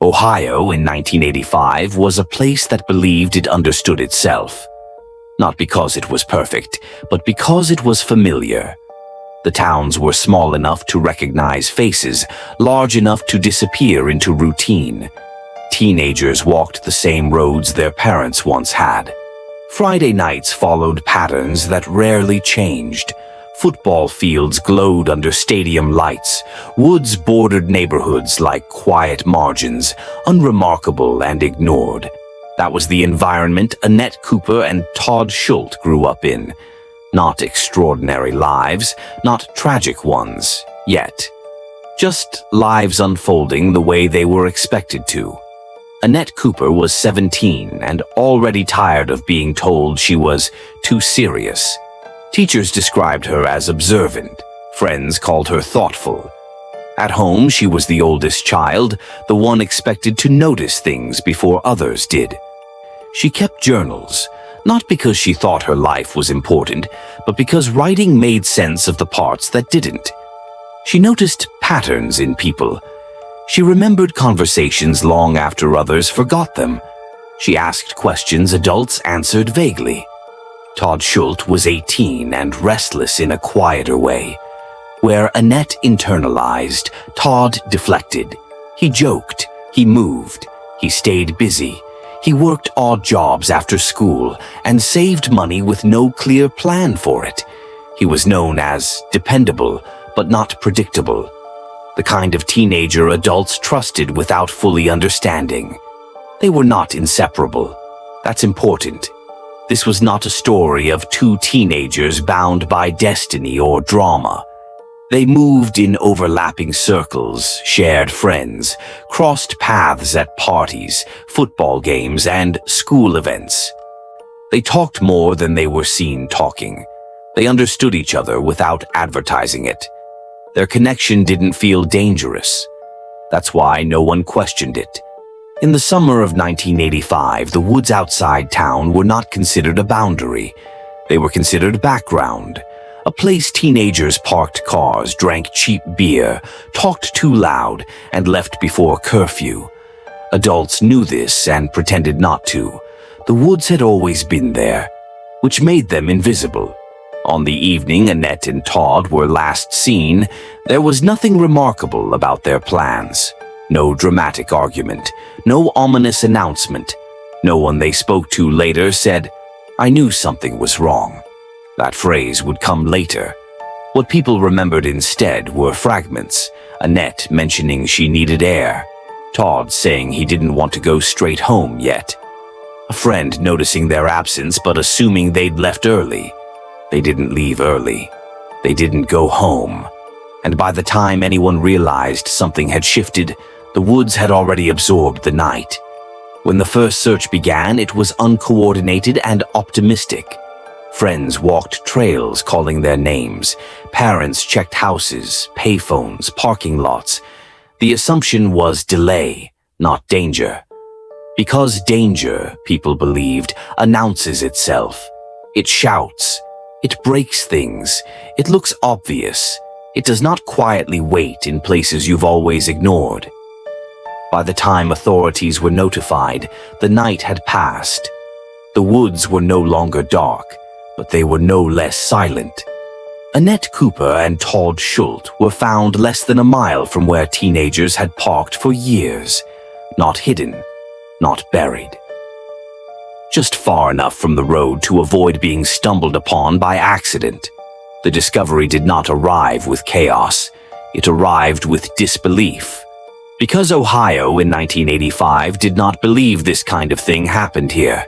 Ohio in 1985 was a place that believed it understood itself. Not because it was perfect, but because it was familiar. The towns were small enough to recognize faces, large enough to disappear into routine. Teenagers walked the same roads their parents once had. Friday nights followed patterns that rarely changed. Football fields glowed under stadium lights. Woods bordered neighborhoods like quiet margins, unremarkable and ignored. That was the environment Annette Cooper and Todd Schult grew up in. Not extraordinary lives, not tragic ones, yet. Just lives unfolding the way they were expected to. Annette Cooper was 17 and already tired of being told she was too serious. Teachers described her as observant. Friends called her thoughtful. At home, she was the oldest child, the one expected to notice things before others did. She kept journals, not because she thought her life was important, but because writing made sense of the parts that didn't. She noticed patterns in people. She remembered conversations long after others forgot them. She asked questions adults answered vaguely. Todd Schult was 18 and restless in a quieter way. Where Annette internalized, Todd deflected. He joked, he moved, he stayed busy. He worked odd jobs after school and saved money with no clear plan for it. He was known as dependable, but not predictable. The kind of teenager adults trusted without fully understanding. They were not inseparable. That's important. This was not a story of two teenagers bound by destiny or drama. They moved in overlapping circles, shared friends, crossed paths at parties, football games, and school events. They talked more than they were seen talking. They understood each other without advertising it. Their connection didn't feel dangerous. That's why no one questioned it. In the summer of 1985, the woods outside town were not considered a boundary. They were considered background. A place teenagers parked cars, drank cheap beer, talked too loud, and left before curfew. Adults knew this and pretended not to. The woods had always been there, which made them invisible. On the evening Annette and Todd were last seen, there was nothing remarkable about their plans. No dramatic argument, no ominous announcement. No one they spoke to later said, "I knew something was wrong." That phrase would come later. What people remembered instead were fragments. Annette mentioning she needed air. Todd saying he didn't want to go straight home yet. A friend noticing their absence but assuming they'd left early. They didn't leave early. They didn't go home. And by the time anyone realized something had shifted, the woods had already absorbed the night. When the first search began, it was uncoordinated and optimistic. Friends walked trails calling their names. Parents checked houses, payphones, parking lots. The assumption was delay, not danger. Because danger, people believed, announces itself. It shouts. It breaks things. It looks obvious. It does not quietly wait in places you've always ignored. By the time authorities were notified, the night had passed. The woods were no longer dark, but they were no less silent. Annette Cooper and Todd Schult were found less than a mile from where teenagers had parked for years. Not hidden, not buried. Just far enough from the road to avoid being stumbled upon by accident. The discovery did not arrive with chaos. It arrived with disbelief. Because Ohio in 1985 did not believe this kind of thing happened here.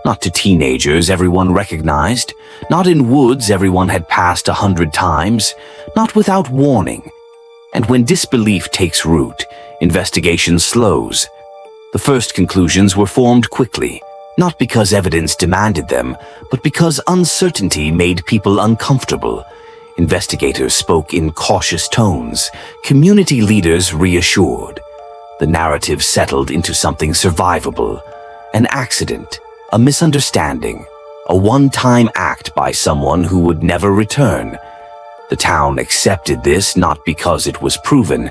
Not to teenagers everyone recognized, not in woods everyone had passed 100 times, not without warning. And when disbelief takes root, investigation slows. The first conclusions were formed quickly, not because evidence demanded them, but because uncertainty made people uncomfortable. Investigators spoke in cautious tones, community leaders reassured. The narrative settled into something survivable, an accident, a misunderstanding, a one-time act by someone who would never return. The town accepted this not because it was proven,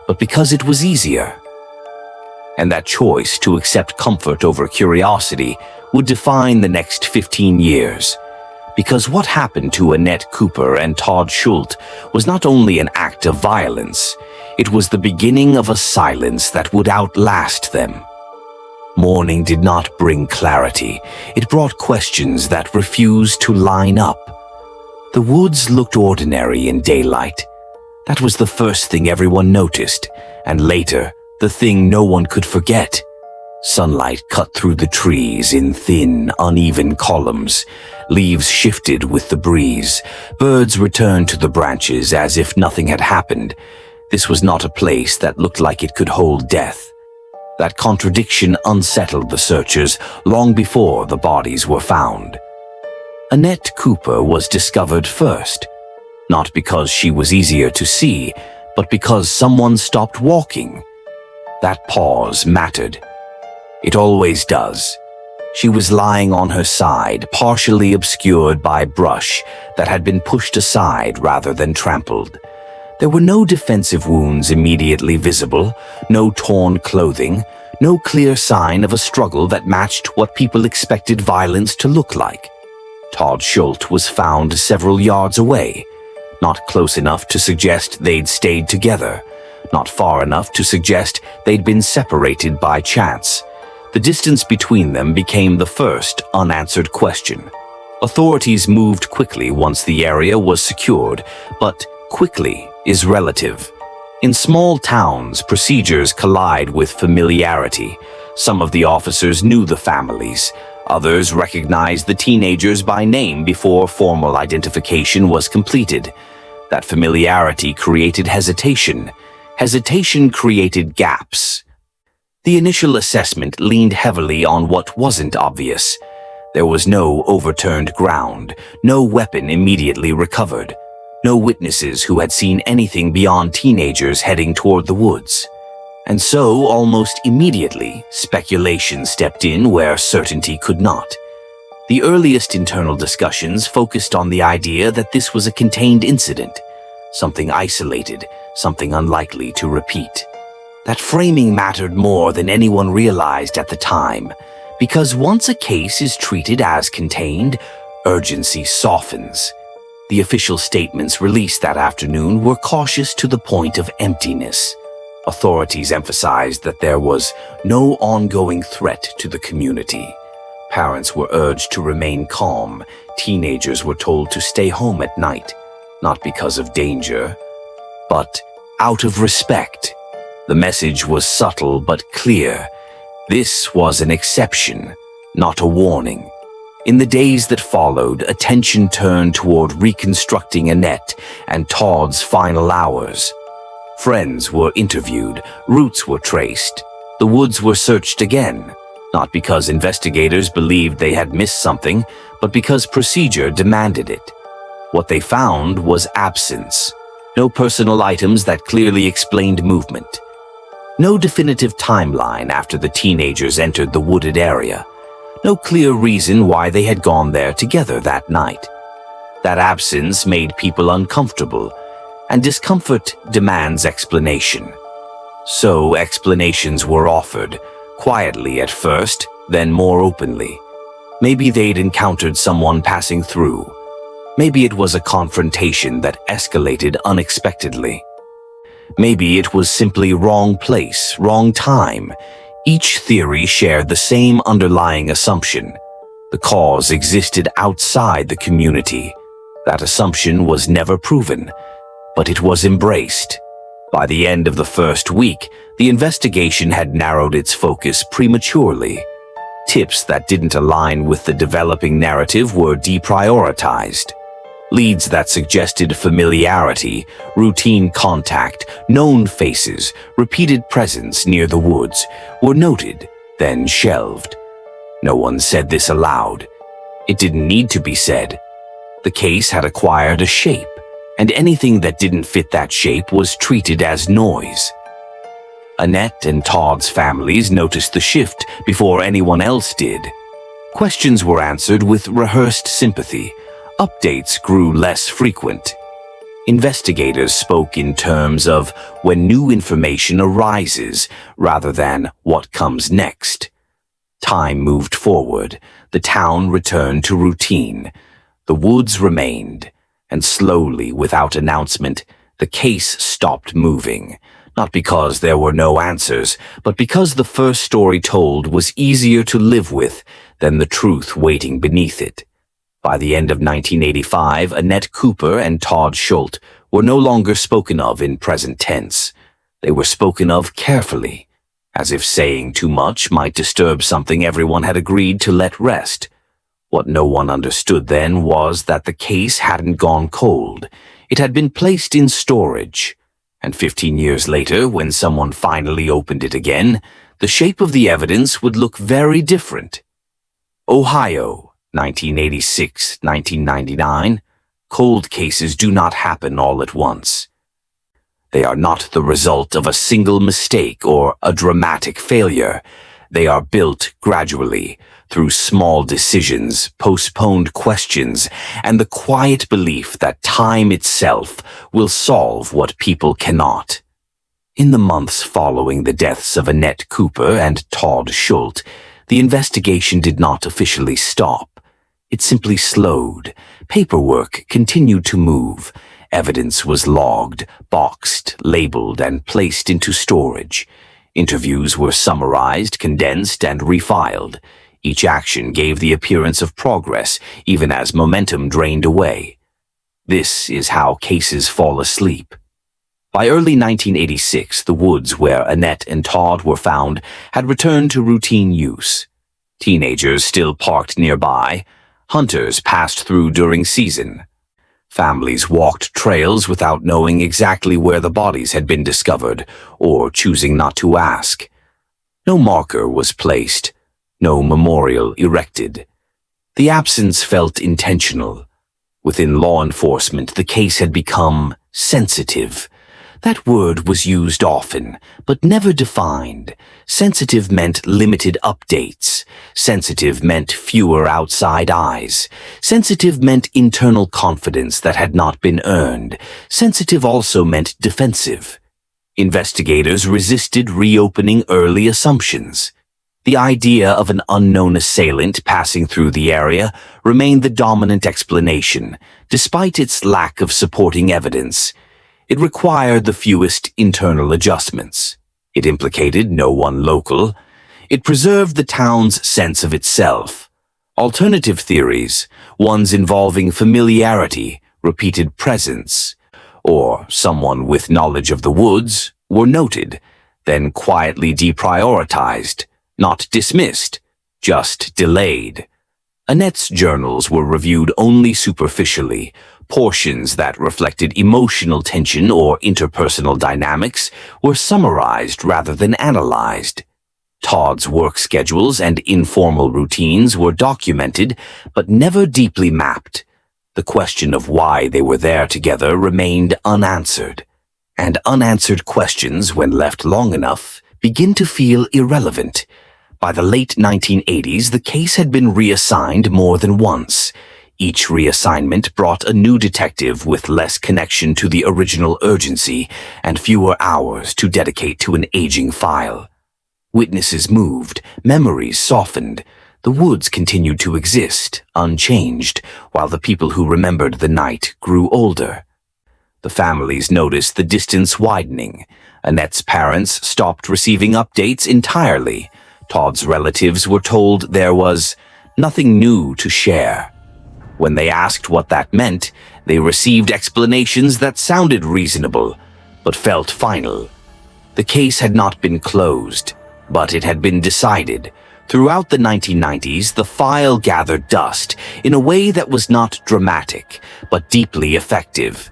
but because it was easier. And that choice to accept comfort over curiosity would define the next 15 years. Because what happened to Annette Cooper and Todd Schult was not only an act of violence, it was the beginning of a silence that would outlast them. Morning did not bring clarity. It brought questions that refused to line up. The woods looked ordinary in daylight. That was the first thing everyone noticed, and later, the thing no one could forget. Sunlight cut through the trees in thin, uneven columns. Leaves shifted with the breeze. Birds returned to the branches as if nothing had happened. This was not a place that looked like it could hold death. That contradiction unsettled the searchers long before the bodies were found. Annette Cooper was discovered first, not because she was easier to see, but because someone stopped walking. That pause mattered. It always does. She was lying on her side, partially obscured by brush that had been pushed aside rather than trampled. There were no defensive wounds immediately visible, no torn clothing, no clear sign of a struggle that matched what people expected violence to look like. Todd Schult was found several yards away, not close enough to suggest they'd stayed together, not far enough to suggest they'd been separated by chance. The distance between them became the first unanswered question. Authorities moved quickly once the area was secured, but quickly is relative. In small towns, procedures collide with familiarity. Some of the officers knew the families. Others recognized the teenagers by name before formal identification was completed. That familiarity created hesitation. Hesitation created gaps. The initial assessment leaned heavily on what wasn't obvious. There was no overturned ground, no weapon immediately recovered, no witnesses who had seen anything beyond teenagers heading toward the woods. And so, almost immediately, speculation stepped in where certainty could not. The earliest internal discussions focused on the idea that this was a contained incident, something isolated, something unlikely to repeat. That framing mattered more than anyone realized at the time, because once a case is treated as contained, urgency softens. The official statements released that afternoon were cautious to the point of emptiness. Authorities emphasized that there was no ongoing threat to the community. Parents were urged to remain calm. Teenagers were told to stay home at night, not because of danger, but out of respect. The message was subtle but clear. This was an exception, not a warning. In the days that followed, attention turned toward reconstructing Annette and Todd's final hours. Friends were interviewed, routes were traced, the woods were searched again, not because investigators believed they had missed something, but because procedure demanded it. What they found was absence, no personal items that clearly explained movement. No definitive timeline after the teenagers entered the wooded area. No clear reason why they had gone there together that night. That absence made people uncomfortable, and discomfort demands explanation. So explanations were offered, quietly at first, then more openly. Maybe they'd encountered someone passing through. Maybe it was a confrontation that escalated unexpectedly. Maybe it was simply wrong place, wrong time. Each theory shared the same underlying assumption. The cause existed outside the community. That assumption was never proven, but it was embraced. By the end of the first week, the investigation had narrowed its focus prematurely. Tips that didn't align with the developing narrative were deprioritized. Leads that suggested familiarity, routine contact, known faces, repeated presence near the woods were noted, then shelved. No one said this aloud. It didn't need to be said. The case had acquired a shape, and anything that didn't fit that shape was treated as noise. Annette and Todd's families noticed the shift before anyone else did. Questions were answered with rehearsed sympathy. Updates grew less frequent. Investigators spoke in terms of when new information arises rather than what comes next. Time moved forward. The town returned to routine. The woods remained, and slowly, without announcement, the case stopped moving. Not because there were no answers, but because the first story told was easier to live with than the truth waiting beneath it. By the end of 1985, Annette Cooper and Todd Schult were no longer spoken of in present tense. They were spoken of carefully, as if saying too much might disturb something everyone had agreed to let rest. What no one understood then was that the case hadn't gone cold. It had been placed in storage. And 15 years later, when someone finally opened it again, the shape of the evidence would look very different. Ohio, 1986-1999. Cold cases do not happen all at once. They are not the result of a single mistake or a dramatic failure. They are built gradually, through small decisions, postponed questions, and the quiet belief that time itself will solve what people cannot. In the months following the deaths of Annette Cooper and Todd Schult, the investigation did not officially stop. It simply slowed. Paperwork continued to move. Evidence was logged, boxed, labeled, and placed into storage. Interviews were summarized, condensed, and refiled. Each action gave the appearance of progress, even as momentum drained away. This is how cases fall asleep. By early 1986, the woods where Annette and Todd were found had returned to routine use. Teenagers still parked nearby. Hunters passed through during season. Families walked trails without knowing exactly where the bodies had been discovered, or choosing not to ask. No marker was placed. No memorial erected. The absence felt intentional. Within law enforcement, the case had become sensitive. That word was used often, but never defined. Sensitive meant limited updates. Sensitive meant fewer outside eyes. Sensitive meant internal confidence that had not been earned. Sensitive also meant defensive. Investigators resisted reopening early assumptions. The idea of an unknown assailant passing through the area remained the dominant explanation, despite its lack of supporting evidence. It required the fewest internal adjustments. It implicated no one local. It preserved the town's sense of itself. Alternative theories, ones involving familiarity, repeated presence, or someone with knowledge of the woods, were noted, then quietly deprioritized. Not dismissed, just delayed. Annette's journals were reviewed only superficially. Portions that reflected emotional tension or interpersonal dynamics were summarized rather than analyzed. Todd's work schedules and informal routines were documented, but never deeply mapped. The question of why they were there together remained unanswered. And unanswered questions, when left long enough, begin to feel irrelevant. By the late 1980s, the case had been reassigned more than once. Each reassignment brought a new detective with less connection to the original urgency and fewer hours to dedicate to an aging file. Witnesses moved, memories softened. The woods continued to exist, unchanged, while the people who remembered the night grew older. The families noticed the distance widening. Annette's parents stopped receiving updates entirely. Todd's relatives were told there was nothing new to share. When they asked what that meant, they received explanations that sounded reasonable, but felt final. The case had not been closed, but it had been decided. Throughout the 1990s, the file gathered dust in a way that was not dramatic, but deeply effective.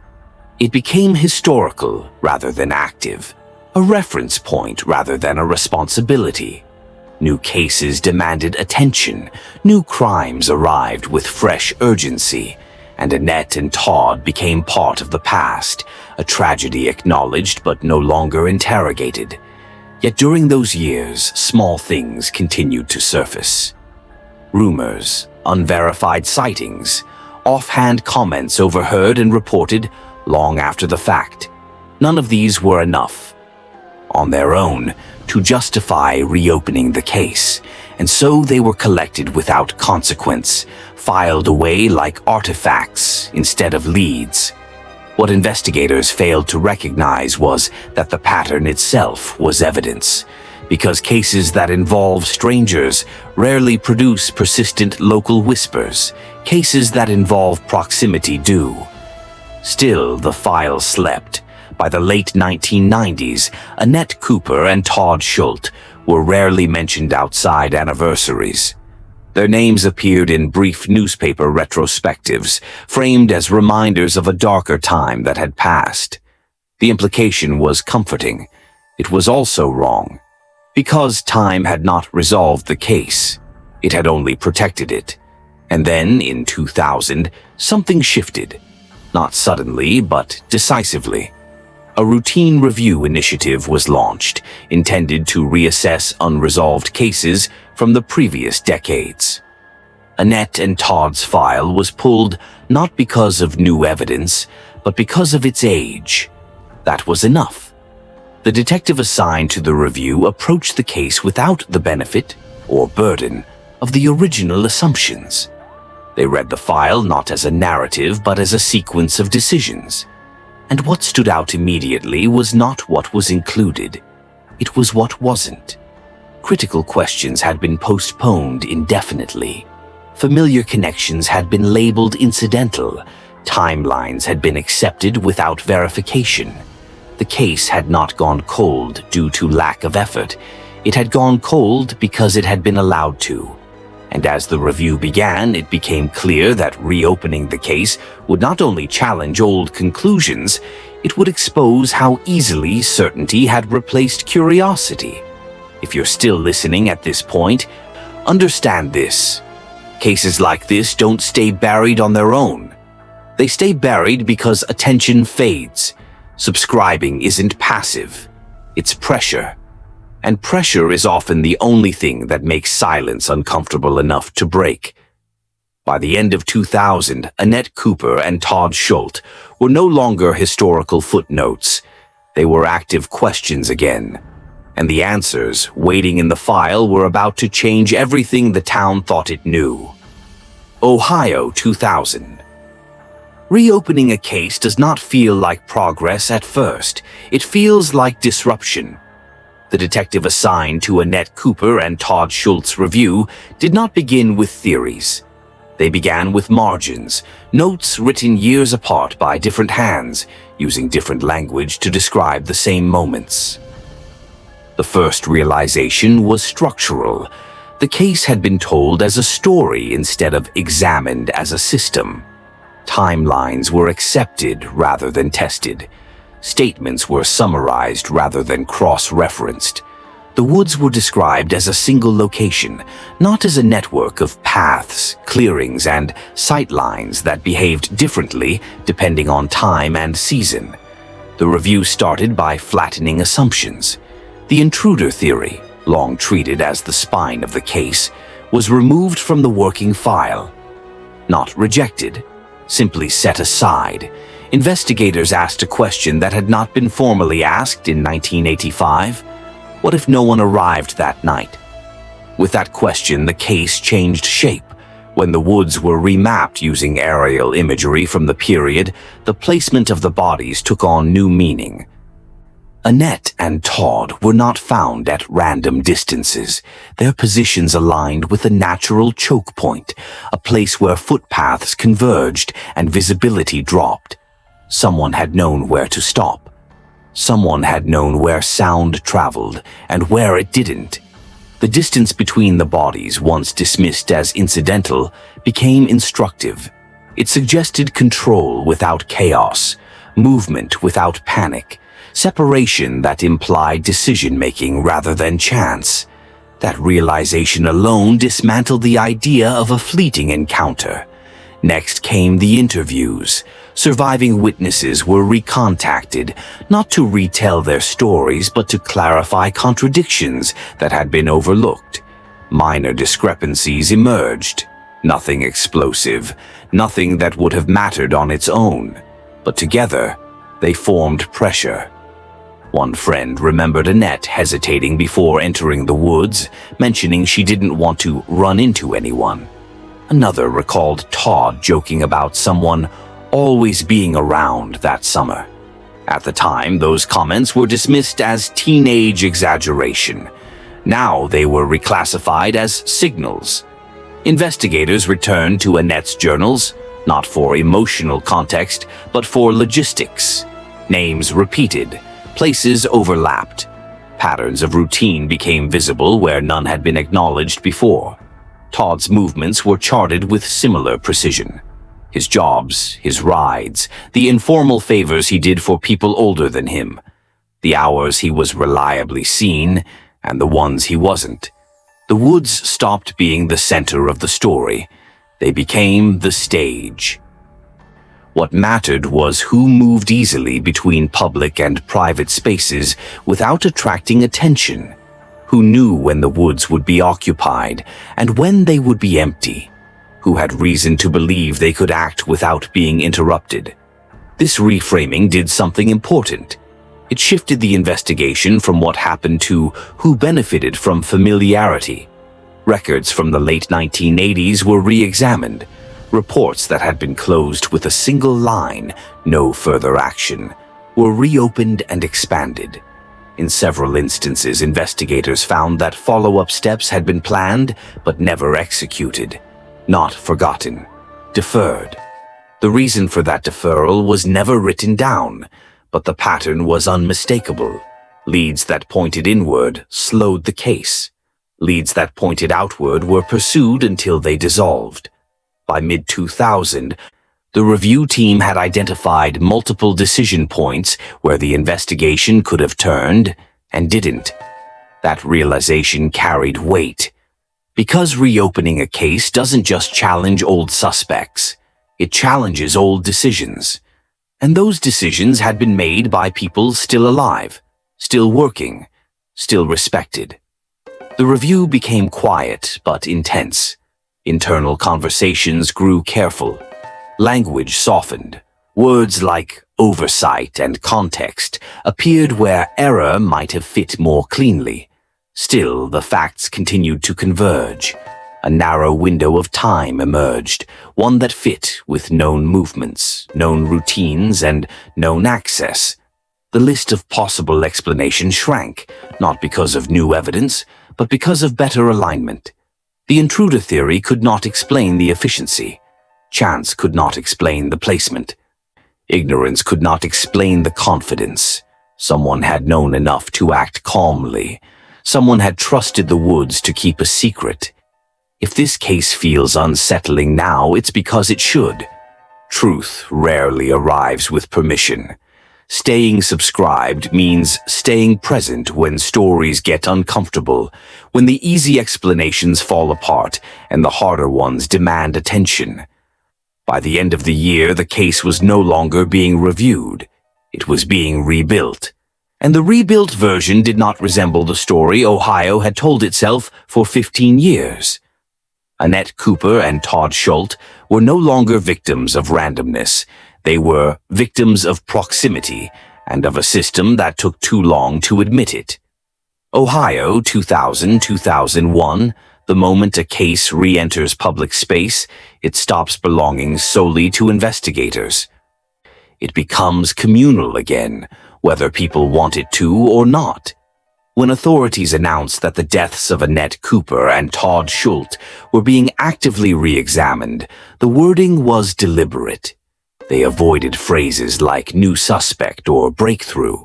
It became historical rather than active, a reference point rather than a responsibility. New cases demanded attention, new crimes arrived with fresh urgency, and Annette and Todd became part of the past, a tragedy acknowledged but no longer interrogated. Yet during those years, small things continued to surface. Rumors, unverified sightings, offhand comments overheard and reported, long after the fact. None of these were enough, on their own, to justify reopening the case, and so they were collected without consequence, filed away like artifacts instead of leads. What investigators failed to recognize was that the pattern itself was evidence, because cases that involve strangers rarely produce persistent local whispers. Cases that involve proximity do. Still, the file slept. By the late 1990s, Annette Cooper and Todd Schult were rarely mentioned outside anniversaries. Their names appeared in brief newspaper retrospectives, framed as reminders of a darker time that had passed. The implication was comforting. It was also wrong. Because time had not resolved the case, it had only protected it. And then, in 2000, something shifted. Not suddenly, but decisively. A routine review initiative was launched, intended to reassess unresolved cases from the previous decades. Annette and Todd's file was pulled not because of new evidence, but because of its age. That was enough. The detective assigned to the review approached the case without the benefit, or burden, of the original assumptions. They read the file not as a narrative, but as a sequence of decisions. And what stood out immediately was not what was included. It was what wasn't. Critical questions had been postponed indefinitely. Familiar connections had been labeled incidental. Timelines had been accepted without verification. The case had not gone cold due to lack of effort. It had gone cold because it had been allowed to. And as the review began, it became clear that reopening the case would not only challenge old conclusions, it would expose how easily certainty had replaced curiosity. If you're still listening at this point, understand this. Cases like this don't stay buried on their own. They stay buried because attention fades. Subscribing isn't passive. It's pressure. And pressure is often the only thing that makes silence uncomfortable enough to break. By the end of 2000, Annette Cooper and Todd Schult were no longer historical footnotes. They were active questions again. And the answers, waiting in the file, were about to change everything the town thought it knew. Ohio, 2000. Reopening a case does not feel like progress at first. It feels like disruption. The detective assigned to Annette Cooper and Todd Schult's review did not begin with theories. They began with margins, notes written years apart by different hands, using different language to describe the same moments. The first realization was structural. The case had been told as a story instead of examined as a system. Timelines were accepted rather than tested. Statements were summarized rather than cross-referenced. The woods were described as a single location, not as a network of paths, clearings, and sightlines that behaved differently depending on time and season. The review started by flattening assumptions. The intruder theory, long treated as the spine of the case, was removed from the working file. Not rejected, simply set aside. Investigators asked a question that had not been formally asked in 1985. What if no one arrived that night? With that question, the case changed shape. When the woods were remapped using aerial imagery from the period, the placement of the bodies took on new meaning. Annette and Todd were not found at random distances. Their positions aligned with a natural choke point, a place where footpaths converged and visibility dropped. Someone had known where to stop. Someone had known where sound traveled and where it didn't. The distance between the bodies, once dismissed as incidental, became instructive. It suggested control without chaos, movement without panic, separation that implied decision-making rather than chance. That realization alone dismantled the idea of a fleeting encounter. Next came the interviews. Surviving witnesses were recontacted, not to retell their stories, but to clarify contradictions that had been overlooked. Minor discrepancies emerged. Nothing explosive, nothing that would have mattered on its own. But together, they formed pressure. One friend remembered Annette hesitating before entering the woods, mentioning she didn't want to run into anyone. Another recalled Todd joking about someone always being around that summer. At the time, those comments were dismissed as teenage exaggeration. Now they were reclassified as signals. Investigators returned to Annette's journals, not for emotional context, but for logistics. Names repeated, places overlapped. Patterns of routine became visible where none had been acknowledged before. Todd's movements were charted with similar precision. His jobs, his rides, the informal favors he did for people older than him, the hours he was reliably seen, and the ones he wasn't. The woods stopped being the center of the story. They became the stage. What mattered was who moved easily between public and private spaces without attracting attention, who knew when the woods would be occupied and when they would be empty, who had reason to believe they could act without being interrupted. This reframing did something important. It shifted the investigation from what happened to who benefited from familiarity. Records from the late 1980s were re-examined. Reports that had been closed with a single line, "No further action," were reopened and expanded. In several instances, investigators found that follow-up steps had been planned but never executed. Not forgotten, deferred. The reason for that deferral was never written down, but the pattern was unmistakable. Leads that pointed inward slowed the case. Leads that pointed outward were pursued until they dissolved. By mid-2000, the review team had identified multiple decision points where the investigation could have turned and didn't. That realization carried weight. Because reopening a case doesn't just challenge old suspects, it challenges old decisions. And those decisions had been made by people still alive, still working, still respected. The review became quiet but intense. Internal conversations grew careful. Language softened. Words like oversight and context appeared where error might have fit more cleanly. Still, the facts continued to converge. A narrow window of time emerged, one that fit with known movements, known routines, and known access. The list of possible explanations shrank, not because of new evidence, but because of better alignment. The intruder theory could not explain the efficiency. Chance could not explain the placement. Ignorance could not explain the confidence. Someone had known enough to act calmly. Someone had trusted the woods to keep a secret. If this case feels unsettling now, it's because it should. Truth rarely arrives with permission. Staying subscribed means staying present when stories get uncomfortable, when the easy explanations fall apart and the harder ones demand attention. By the end of the year, the case was no longer being reviewed. It was being rebuilt. And the rebuilt version did not resemble the story Ohio had told itself for 15 years. Annette Cooper and Todd Schult were no longer victims of randomness. They were victims of proximity and of a system that took too long to admit it. Ohio, 2000-2001, the moment a case re-enters public space, it stops belonging solely to investigators. It becomes communal again, whether people want it to or not. When authorities announced that the deaths of Annette Cooper and Todd Schult were being actively re-examined, the wording was deliberate. They avoided phrases like new suspect or breakthrough.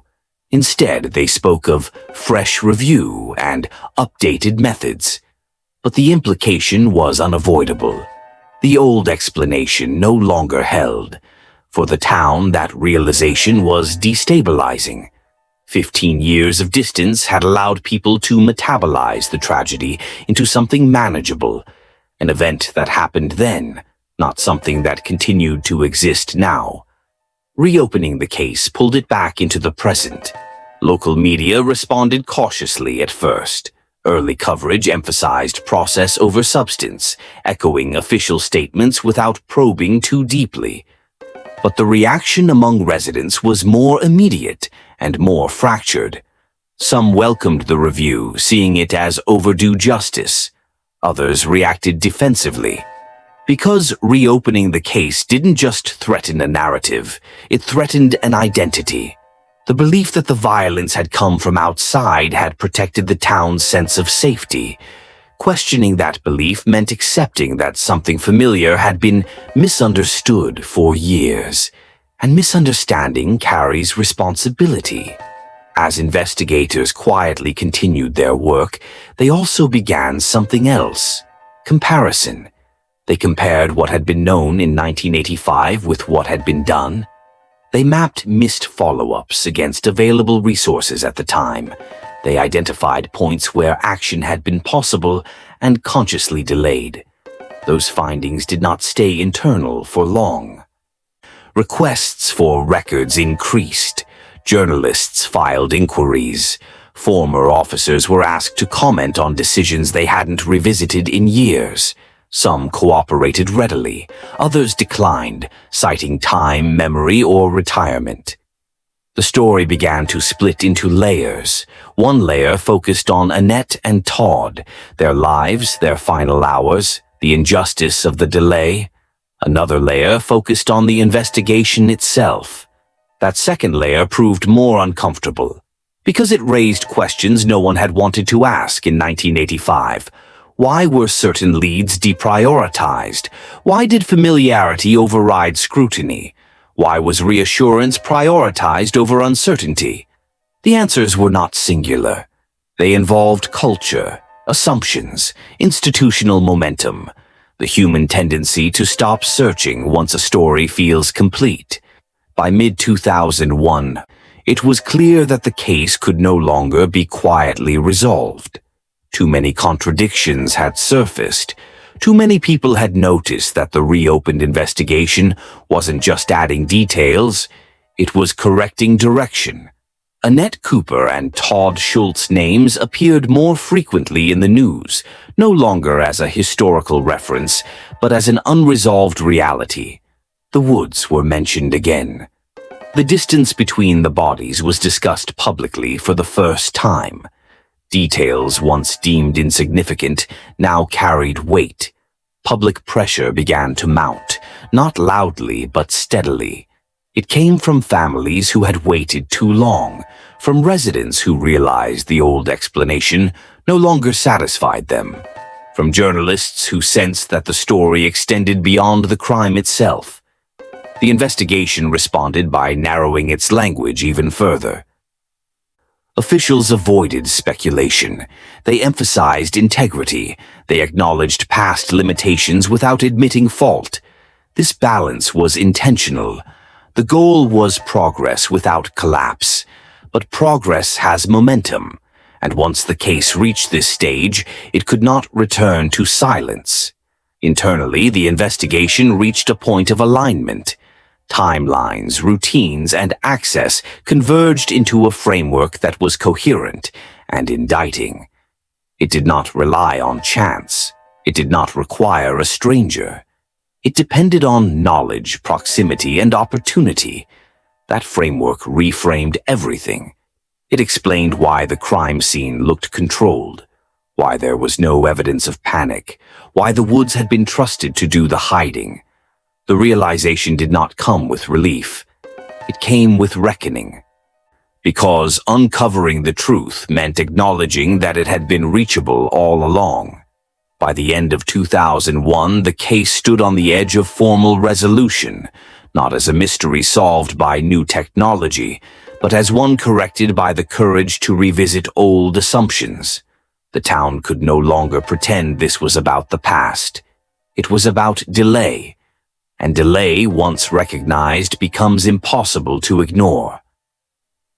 Instead, they spoke of fresh review and updated methods. But the implication was unavoidable. The old explanation no longer held. For the town, that realization was destabilizing. 15 years of distance had allowed people to metabolize the tragedy into something manageable, an event that happened then, not something that continued to exist now. Reopening the case pulled it back into the present. Local media responded cautiously at first. Early coverage emphasized process over substance, echoing official statements without probing too deeply. But the reaction among residents was more immediate and more fractured. Some welcomed the review, seeing it as overdue justice. Others reacted defensively. Because reopening the case didn't just threaten a narrative, it threatened an identity. The belief that the violence had come from outside had protected the town's sense of safety. Questioning that belief meant accepting that something familiar had been misunderstood for years, and misunderstanding carries responsibility. As investigators quietly continued their work, they also began something else: comparison. They compared what had been known in 1985 with what had been done. They mapped missed follow-ups against available resources at the time. They identified points where action had been possible and consciously delayed. Those findings did not stay internal for long. Requests for records increased. Journalists filed inquiries. Former officers were asked to comment on decisions they hadn't revisited in years. Some cooperated readily, others declined, citing time, memory, or retirement. The story began to split into layers. One layer focused on Annette and Todd, their lives, their final hours, the injustice of the delay. Another layer focused on the investigation itself. That second layer proved more uncomfortable, because it raised questions no one had wanted to ask in 1985. Why were certain leads deprioritized? Why did familiarity override scrutiny? Why was reassurance prioritized over uncertainty? The answers were not singular. They involved culture, assumptions, institutional momentum, the human tendency to stop searching once a story feels complete. By mid-2001, it was clear that the case could no longer be quietly resolved. Too many contradictions had surfaced. Too many people had noticed that the reopened investigation wasn't just adding details, it was correcting direction. Annette Cooper and Todd Schult's names appeared more frequently in the news, no longer as a historical reference, but as an unresolved reality. The woods were mentioned again. The distance between the bodies was discussed publicly for the first time. Details once deemed insignificant now carried weight. Public pressure began to mount, not loudly but steadily. It came from families who had waited too long, from residents who realized the old explanation no longer satisfied them, from journalists who sensed that the story extended beyond the crime itself. The investigation responded by narrowing its language even further. Officials avoided speculation. They emphasized integrity. They acknowledged past limitations without admitting fault. This balance was intentional. The goal was progress without collapse. But progress has momentum, and once the case reached this stage, it could not return to silence. Internally, the investigation reached a point of alignment. Timelines, routines, and access converged into a framework that was coherent and indicting. It did not rely on chance. It did not require a stranger. It depended on knowledge, proximity, and opportunity. That framework reframed everything. It explained why the crime scene looked controlled, why there was no evidence of panic, why the woods had been trusted to do the hiding. The realization did not come with relief. It came with reckoning. Because uncovering the truth meant acknowledging that it had been reachable all along. By the end of 2001, the case stood on the edge of formal resolution, not as a mystery solved by new technology, but as one corrected by the courage to revisit old assumptions. The town could no longer pretend this was about the past. It was about delay. And delay, once recognized, becomes impossible to ignore.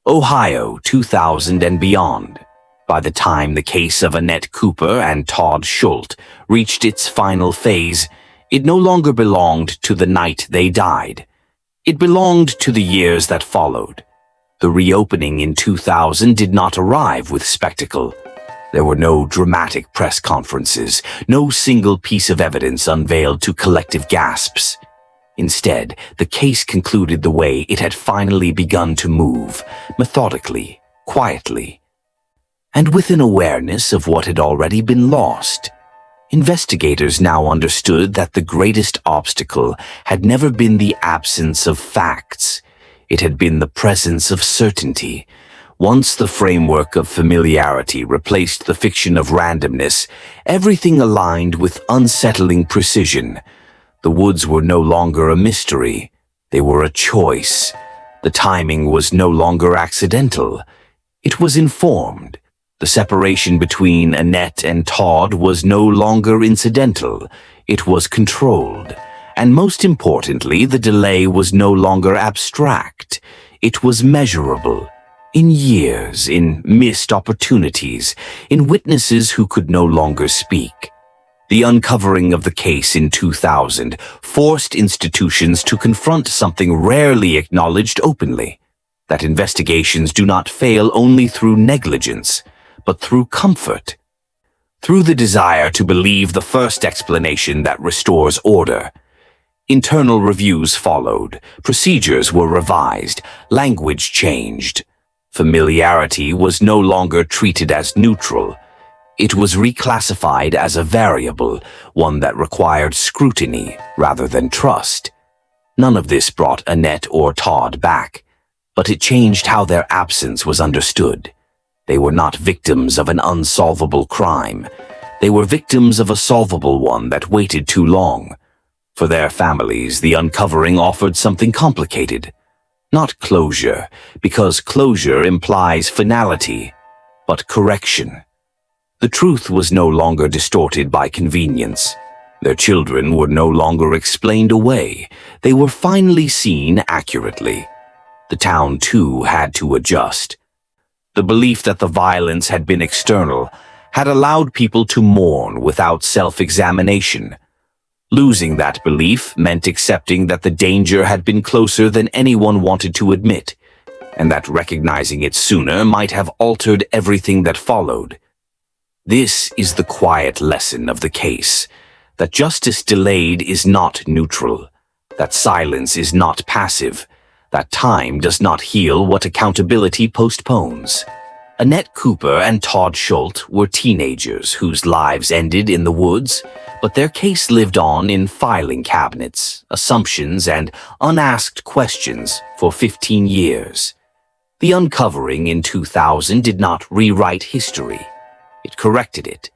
Ohio, 2000 and beyond. By the time the case of Annette Cooper and Todd Schult reached its final phase, it no longer belonged to the night they died. It belonged to the years that followed. The reopening in 2000 did not arrive with spectacle. There were no dramatic press conferences, no single piece of evidence unveiled to collective gasps. Instead, the case concluded the way it had finally begun to move, methodically, quietly, and with an awareness of what had already been lost. Investigators now understood that the greatest obstacle had never been the absence of facts. It had been the presence of certainty. Once the framework of familiarity replaced the fiction of randomness, everything aligned with unsettling precision. The woods were no longer a mystery. They were a choice. The timing was no longer accidental. It was informed. The separation between Annette and Todd was no longer incidental. It was controlled. And most importantly, the delay was no longer abstract. It was measurable. In years, in missed opportunities, in witnesses who could no longer speak. The uncovering of the case in 2000 forced institutions to confront something rarely acknowledged openly, that investigations do not fail only through negligence, but through comfort, through the desire to believe the first explanation that restores order. Internal reviews followed, procedures were revised, language changed. Familiarity was no longer treated as neutral. It was reclassified as a variable, one that required scrutiny rather than trust. None of this brought Annette or Todd back, but it changed how their absence was understood. They were not victims of an unsolvable crime. They were victims of a solvable one that waited too long. For their families, the uncovering offered something complicated. Not closure, because closure implies finality, but correction. The truth was no longer distorted by convenience. Their children were no longer explained away. They were finally seen accurately. The town, too, had to adjust. The belief that the violence had been external had allowed people to mourn without self-examination. Losing that belief meant accepting that the danger had been closer than anyone wanted to admit, and that recognizing it sooner might have altered everything that followed. This is the quiet lesson of the case, that justice delayed is not neutral, that silence is not passive, that time does not heal what accountability postpones. Annette Cooper and Todd Schult were teenagers whose lives ended in the woods, but their case lived on in filing cabinets, assumptions, and unasked questions for 15 years. The uncovering in 2000 did not rewrite history. It corrected it.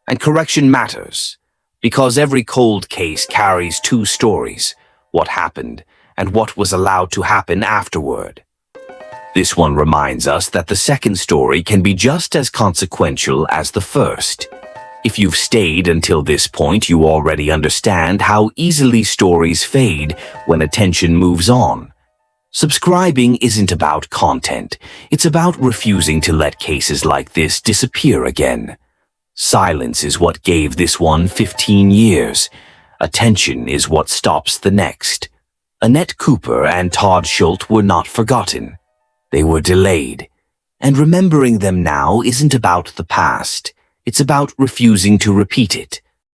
And correction matters, because every cold case carries two stories, what happened and what was allowed to happen afterward. This one reminds us that the second story can be just as consequential as the first. If you've stayed until this point, you already understand how easily stories fade when attention moves on. Subscribing isn't about content. It's about refusing to let cases like this disappear again. Silence is what gave this one 15 years. Attention is what stops the next. Annette Cooper and Todd Schult were not forgotten. They were delayed. And remembering them now isn't about the past. It's about refusing to repeat it.